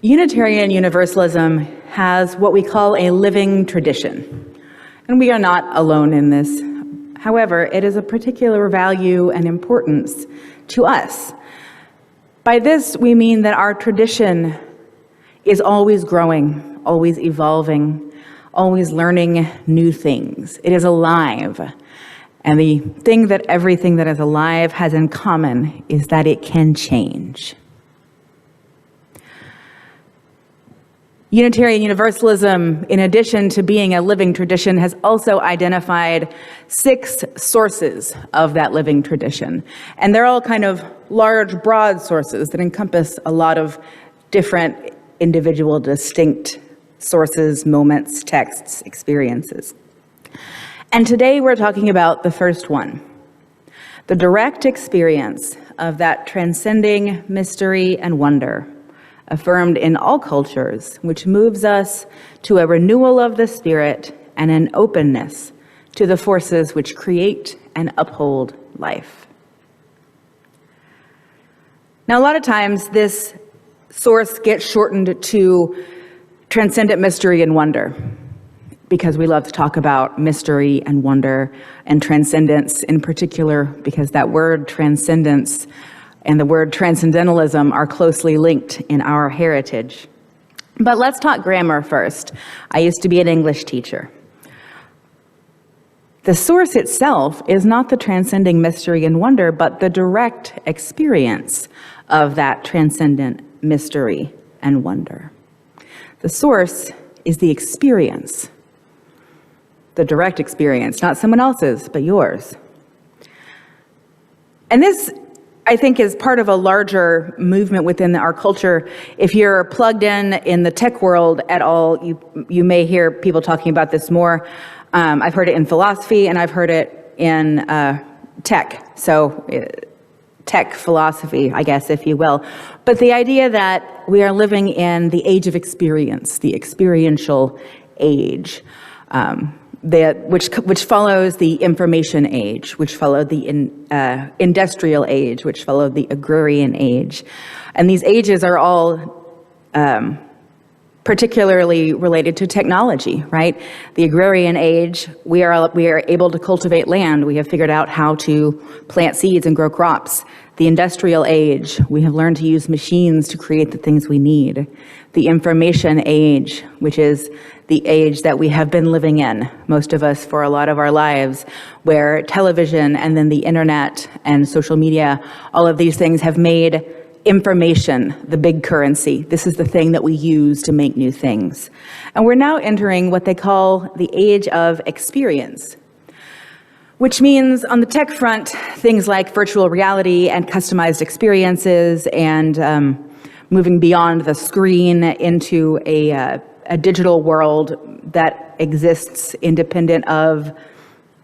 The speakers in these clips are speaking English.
Unitarian Universalism has what we call a living tradition, and we are not alone in this. However, it is of particular value and importance to us. By this, we mean that our tradition is always growing, always evolving, always learning new things. It is alive. And the thing that everything that is alive has in common is that it can change. Unitarian Universalism, in addition to being a living tradition, has also identified 6 sources of that living tradition. And they're all kind of large, broad sources that encompass a lot of different individual, distinct sources, moments, texts, experiences. And today we're talking about the first one, the direct experience of that transcending mystery and wonder, affirmed in all cultures, which moves us to a renewal of the spirit and an openness to the forces which create and uphold life. Now, a lot of times this source gets shortened to transcendent mystery and wonder, because we love to talk about mystery and wonder and transcendence in particular, because that word transcendence and the word transcendentalism are closely linked in our heritage. But let's talk grammar first. I used to be an English teacher. The source itself is not the transcending mystery and wonder, but the direct experience of that transcendent mystery and wonder. The source is the experience, the direct experience, not someone else's, but yours. And this, I think, is part of a larger movement within our culture. If you're plugged in the tech world at all, you may hear people talking about this more. I've heard it in philosophy, and I've heard it in tech. So tech philosophy, I guess, if you will. But the idea that we are living in the age of experience, the experiential age, which follows the information age, which followed the industrial age, which followed the agrarian age. And these ages are all particularly related to technology, right? The agrarian age, we are able to cultivate land. We have figured out how to plant seeds and grow crops. The industrial age, we have learned to use machines to create the things we need. The information age, which is the age that we have been living in, most of us for a lot of our lives, where television and then the internet and social media, all of these things have made information the big currency. This is the thing that we use to make new things. And we're now entering what they call the age of experience, which means on the tech front, things like virtual reality and customized experiences and moving beyond the screen into a digital world that exists independent of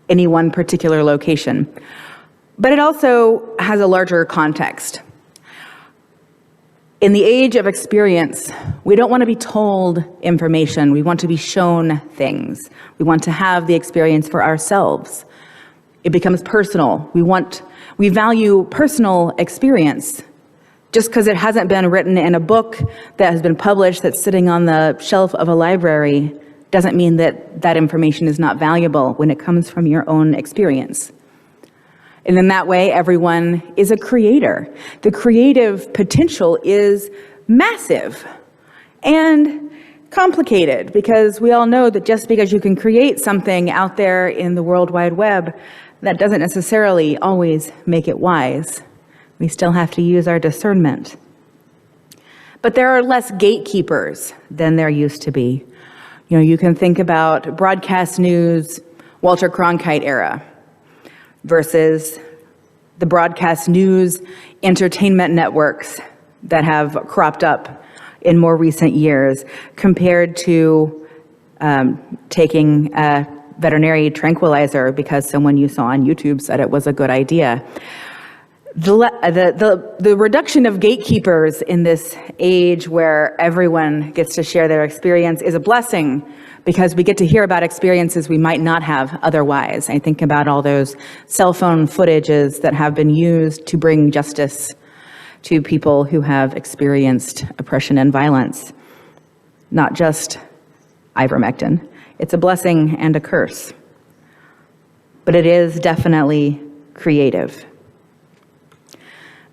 any one particular location. But it also has a larger context. In the age of experience, we don't want to be told information. We want to be shown things. We want to have the experience for ourselves. It becomes personal. We value personal experience. Just because it hasn't been written in a book that has been published that's sitting on the shelf of a library doesn't mean that that information is not valuable when it comes from your own experience. And in that way, everyone is a creator. The creative potential is massive and complicated, because we all know that just because you can create something out there in the World Wide Web, that doesn't necessarily always make it wise. We still have to use our discernment. But there are less gatekeepers than there used to be. You know, you can think about broadcast news, Walter Cronkite era, versus the broadcast news entertainment networks that have cropped up in more recent years, compared to taking a veterinary tranquilizer because someone you saw on YouTube said it was a good idea. The reduction of gatekeepers in this age where everyone gets to share their experience is a blessing, because we get to hear about experiences we might not have otherwise. I think about all those cell phone footages that have been used to bring justice to people who have experienced oppression and violence, not just ivermectin. It's a blessing and a curse, but it is definitely creative.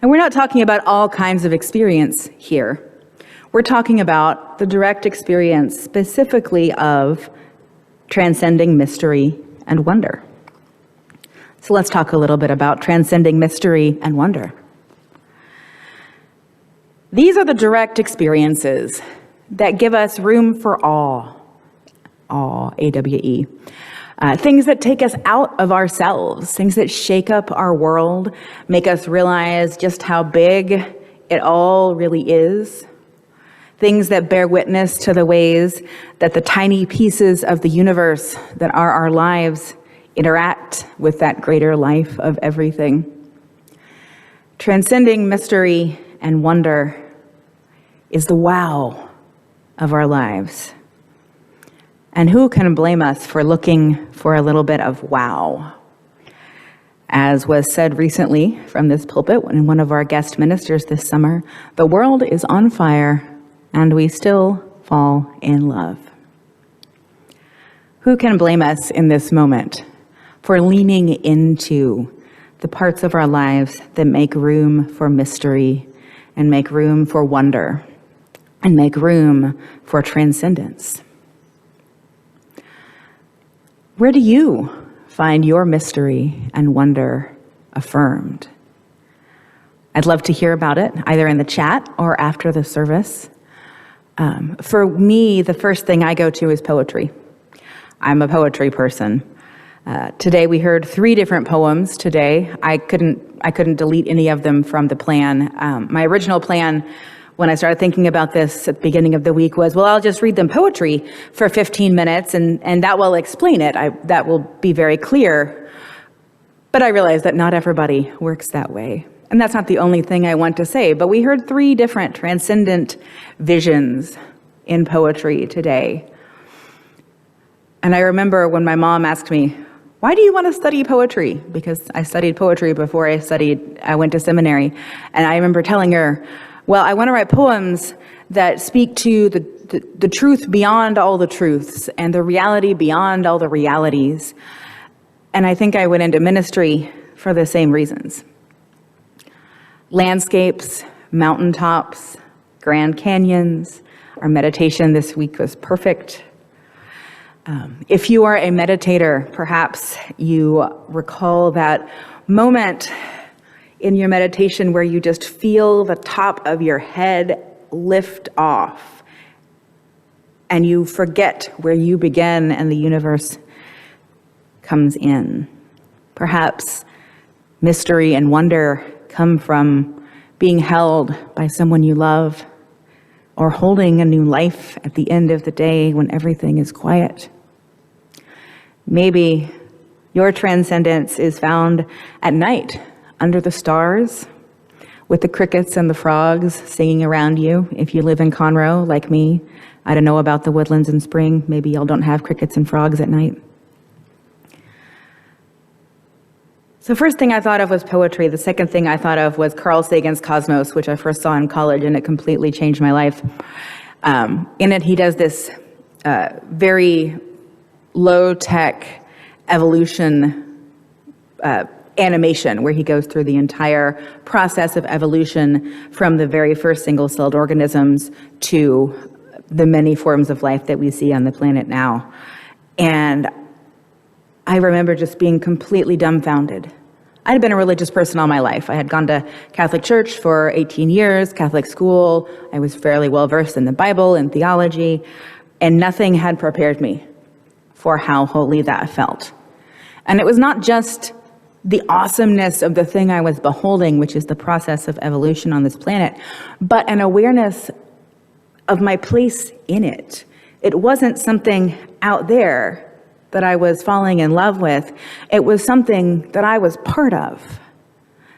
And we're not talking about all kinds of experience here. We're talking about the direct experience specifically of transcending mystery and wonder. So let's talk a little bit about transcending mystery and wonder. These are the direct experiences that give us room for awe, A-W-E. Things that take us out of ourselves, things that shake up our world, make us realize just how big it all really is. Things that bear witness to the ways that the tiny pieces of the universe that are our lives interact with that greater life of everything. Transcending mystery and wonder is the wow of our lives. And who can blame us for looking for a little bit of wow? As was said recently from this pulpit when one of our guest ministers this summer, the world is on fire and we still fall in love. Who can blame us in this moment for leaning into the parts of our lives that make room for mystery and make room for wonder and make room for transcendence? Where do you find your mystery and wonder affirmed? I'd love to hear about it, either in the chat or after the service. For me, the first thing I go to is poetry. I'm a poetry person. Today we heard 3 different poems today. I couldn't delete any of them from the plan. My original plan, when I started thinking about this at the beginning of the week, was, well, I'll just read them poetry for 15 minutes and that will explain it. That will be very clear. But I realized that not everybody works that way. And that's not the only thing I want to say, but we heard 3 different transcendent visions in poetry today. And I remember when my mom asked me, why do you want to study poetry? Because I studied poetry before I went to seminary. And I remember telling her, well, I want to write poems that speak to the truth beyond all the truths and the reality beyond all the realities. And I think I went into ministry for the same reasons. Landscapes, mountaintops, Grand Canyons. Our meditation this week was perfect. If you are a meditator, perhaps you recall that moment in your meditation where you just feel the top of your head lift off and you forget where you begin and the universe comes in. Perhaps mystery and wonder come from being held by someone you love or holding a new life at the end of the day when everything is quiet. Maybe your transcendence is found at night under the stars with the crickets and the frogs singing around you. If you live in Conroe like me, I don't know about the woodlands in spring. Maybe y'all don't have crickets and frogs at night. So first thing I thought of was poetry. The second thing I thought of was Carl Sagan's Cosmos, which I first saw in college, and it completely changed my life. In it, he does this very low-tech evolution animation where he goes through the entire process of evolution from the very first single-celled organisms to the many forms of life that we see on the planet now. And I remember just being completely dumbfounded. I had been a religious person all my life. I had gone to Catholic church for 18 years, Catholic school. I was fairly well versed in the Bible and theology, and nothing had prepared me for how holy that felt. And it was not just the awesomeness of the thing I was beholding, which is the process of evolution on this planet, but an awareness of my place in it. It wasn't something out there that I was falling in love with. It was something that I was part of.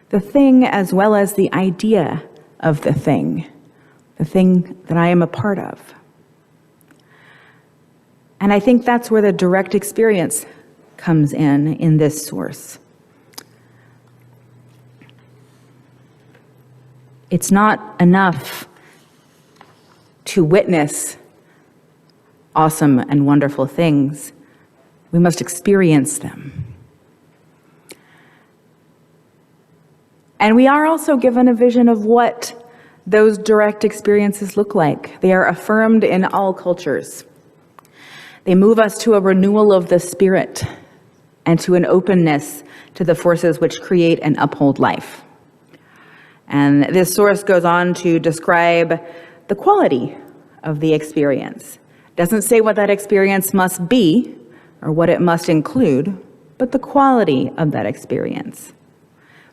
The thing as well as the idea of the thing that I am a part of. And I think that's where the direct experience comes in this source. It's not enough to witness awesome and wonderful things. We must experience them. And we are also given a vision of what those direct experiences look like. They are affirmed in all cultures. They move us to a renewal of the spirit and to an openness to the forces which create and uphold life. And this source goes on to describe the quality of the experience. It doesn't say what that experience must be or what it must include, but the quality of that experience.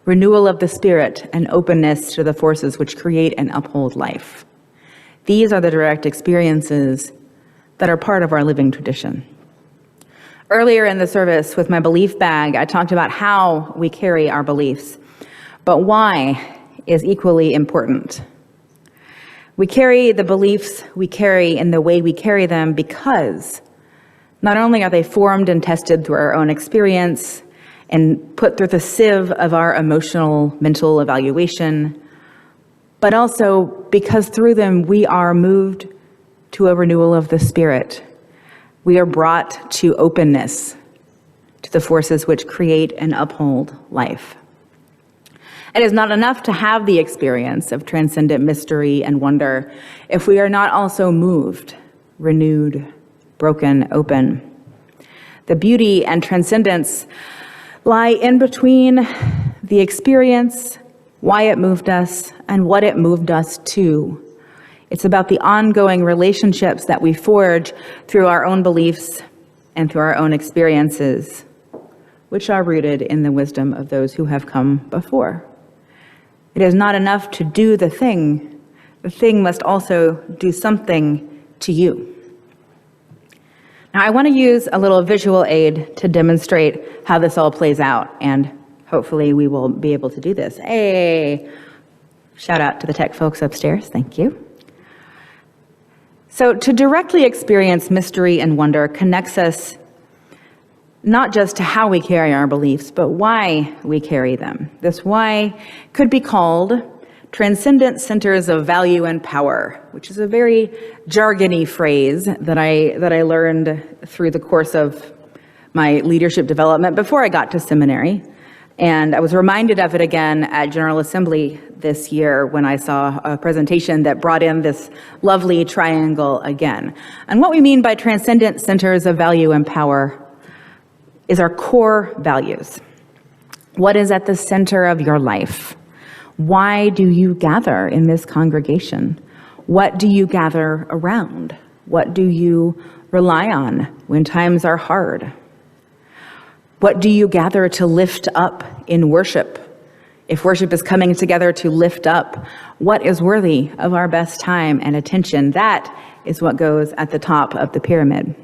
Renewal of the spirit and openness to the forces which create and uphold life. These are the direct experiences that are part of our living tradition. Earlier in the service with my belief bag, I talked about how we carry our beliefs, but why is equally important. We carry the beliefs we carry in the way we carry them because not only are they formed and tested through our own experience and put through the sieve of our emotional, mental evaluation, but also because through them we are moved to a renewal of the spirit. We are brought to openness to the forces which create and uphold life. It is not enough to have the experience of transcendent mystery and wonder if we are not also moved, renewed, broken open. The beauty and transcendence lie in between the experience, why it moved us, and what it moved us to. It's about the ongoing relationships that we forge through our own beliefs and through our own experiences, which are rooted in the wisdom of those who have come before. It is not enough to do the thing. The thing must also do something to you. Now, I want to use a little visual aid to demonstrate how this all plays out, and hopefully we will be able to do this. Hey, shout out to the tech folks upstairs. Thank you. So to directly experience mystery and wonder connects us not just to how we carry our beliefs, but why we carry them. This why could be called transcendent centers of value and power, which is a very jargony phrase that I learned through the course of my leadership development before I got to seminary. And I was reminded of it again at General Assembly this year when I saw a presentation that brought in this lovely triangle again. And what we mean by transcendent centers of value and power is our core values. What is at the center of your life? Why do you gather in this congregation? What do you gather around? What do you rely on when times are hard? What do you gather to lift up in worship? If worship is coming together to lift up, what is worthy of our best time and attention? That is what goes at the top of the pyramid.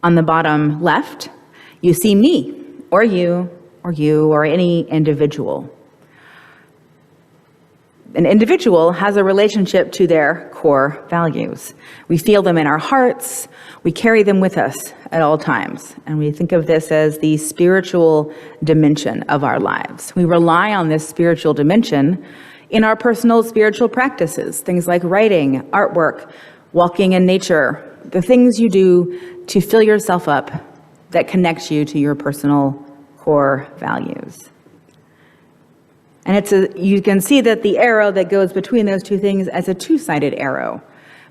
On the bottom left, you see me, or you, or any individual. An individual has a relationship to their core values. We feel them in our hearts, we carry them with us at all times, and we think of this as the spiritual dimension of our lives. We rely on this spiritual dimension in our personal spiritual practices, things like writing, artwork, walking in nature, the things you do to fill yourself up that connects you to your personal core values. And you can see that the arrow that goes between those two things as a two-sided arrow,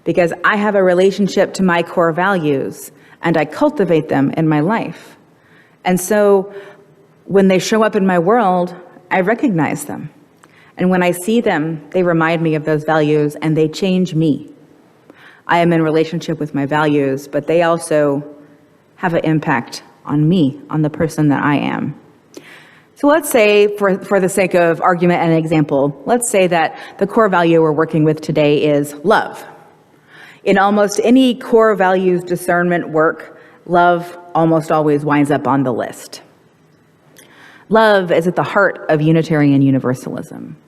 because I have a relationship to my core values and I cultivate them in my life. And so when they show up in my world, I recognize them. And when I see them, they remind me of those values and they change me. I am in relationship with my values, but they also have an impact on me, on the person that I am. So let's say, for the sake of argument and example, let's say that the core value we're working with today is love. In almost any core values discernment work, love almost always winds up on the list. Love is at the heart of Unitarian Universalism.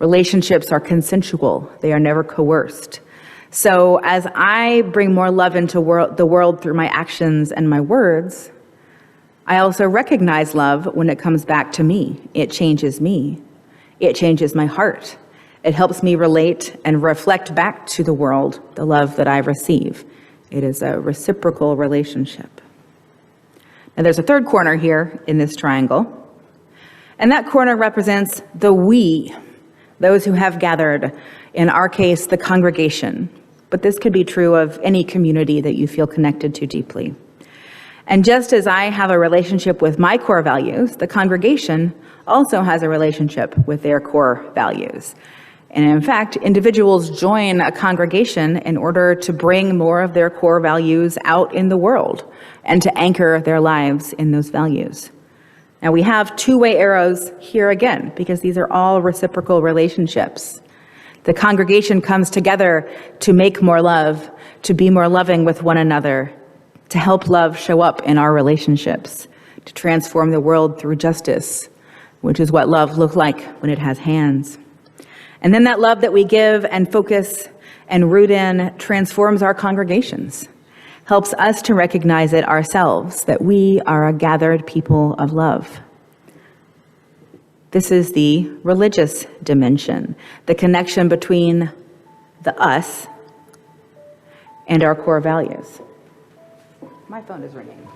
Relationships are consensual, they are never coerced. So as I bring more love into the world through my actions and my words, I also recognize love when it comes back to me. It changes me. It changes my heart. It helps me relate and reflect back to the world the love that I receive. It is a reciprocal relationship. And there's a third corner here in this triangle. And that corner represents the we, those who have gathered, in our case, the congregation. But this could be true of any community that you feel connected to deeply. And just as I have a relationship with my core values, the congregation also has a relationship with their core values. And in fact, individuals join a congregation in order to bring more of their core values out in the world and to anchor their lives in those values. Now we have two-way arrows here again, because these are all reciprocal relationships. The congregation comes together to make more love, to be more loving with one another, to help love show up in our relationships, to transform the world through justice, which is what love looks like when it has hands. And then that love that we give and focus and root in transforms our congregations, helps us to recognize it ourselves, that we are a gathered people of love. This is the religious dimension, the connection between the us and our core values. My phone is ringing.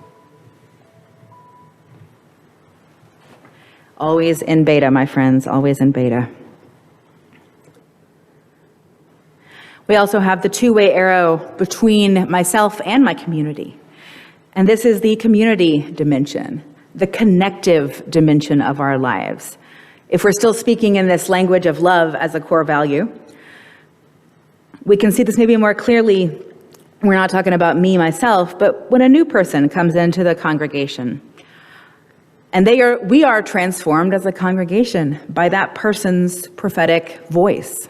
Always in beta, my friends, always in beta. We also have the two-way arrow between myself and my community. And this is the community dimension, the connective dimension of our lives. If we're still speaking in this language of love as a core value, we can see this maybe more clearly. We're not talking about me, myself, but when a new person comes into the congregation, and we are transformed as a congregation by that person's prophetic voice,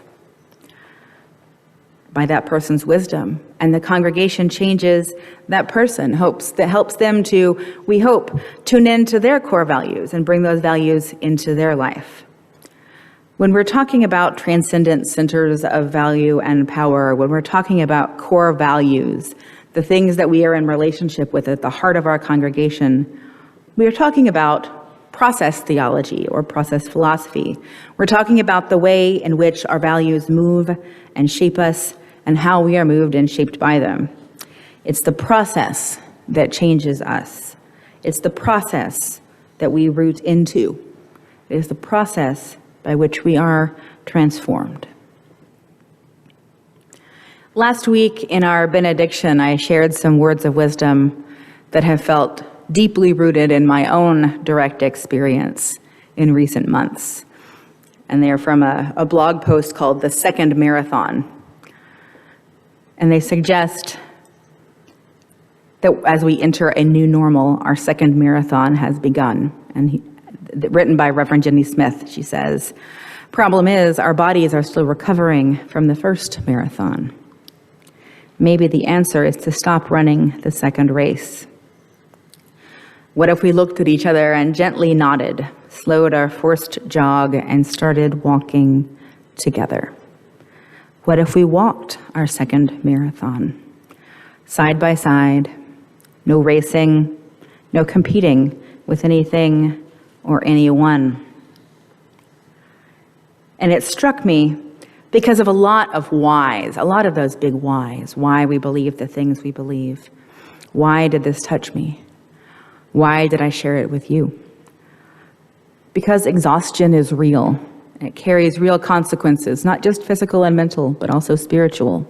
by that person's wisdom, and the congregation changes that person, helps them to, we hope, tune into their core values and bring those values into their life. When we're talking about transcendent centers of value and power, when we're talking about core values, the things that we are in relationship with at the heart of our congregation, we are talking about process theology or process philosophy. We're talking about the way in which our values move and shape us and how we are moved and shaped by them. It's the process that changes us. It's the process that we root into. It is the process by which we are transformed. Last week in our benediction, I shared some words of wisdom that have felt deeply rooted in my own direct experience in recent months. And they're from a blog post called The Second Marathon. And they suggest that as we enter a new normal, our second marathon has begun. And written by Reverend Jenny Smith, she says, "Problem is, our bodies are still recovering from the first marathon. Maybe the answer is to stop running the second race. What if we looked at each other and gently nodded, slowed our forced jog, and started walking together? What if we walked our second marathon, side by side, no racing, no competing with anything or anyone?" And it struck me because of a lot of whys, a lot of those big whys, why we believe the things we believe. Why did this touch me? Why did I share it with you? Because exhaustion is real. It carries real consequences, not just physical and mental, but also spiritual.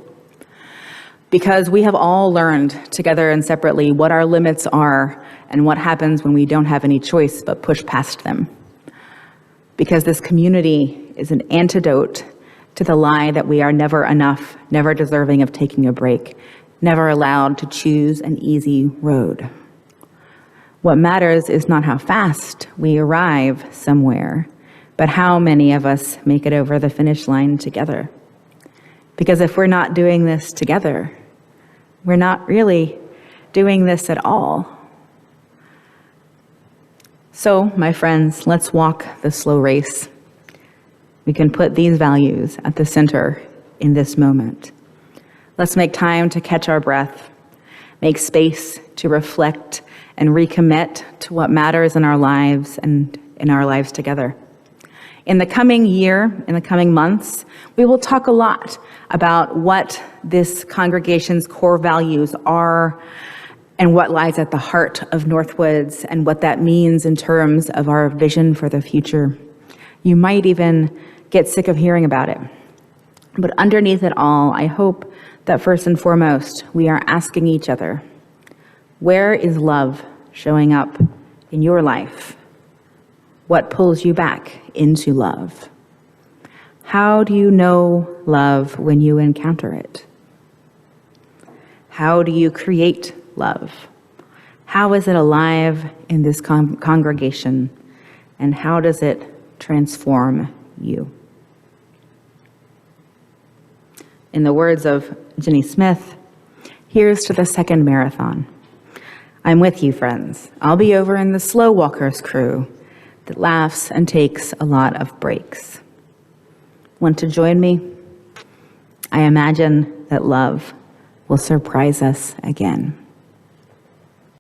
Because we have all learned together and separately what our limits are and what happens when we don't have any choice but push past them. Because this community is an antidote to the lie that we are never enough, never deserving of taking a break, never allowed to choose an easy road. What matters is not how fast we arrive somewhere, but how many of us make it over the finish line together. Because if we're not doing this together, we're not really doing this at all. So, my friends, let's walk the slow race. We can put these values at the center in this moment. Let's make time to catch our breath, make space to reflect and recommit to what matters in our lives and in our lives together. In the coming year, in the coming months, we will talk a lot about what this congregation's core values are and what lies at the heart of Northwoods and what that means in terms of our vision for the future. You might even get sick of hearing about it. But underneath it all, I hope that first and foremost, we are asking each other, where is love showing up in your life? What pulls you back into love? How do you know love when you encounter it? How do you create love? How is it alive in this congregation? And how does it transform you? In the words of Jenny Smith, here's to the second marathon. I'm with you, friends. I'll be over in the slow walkers crew that laughs and takes a lot of breaks. Want to join me? I imagine that love will surprise us again.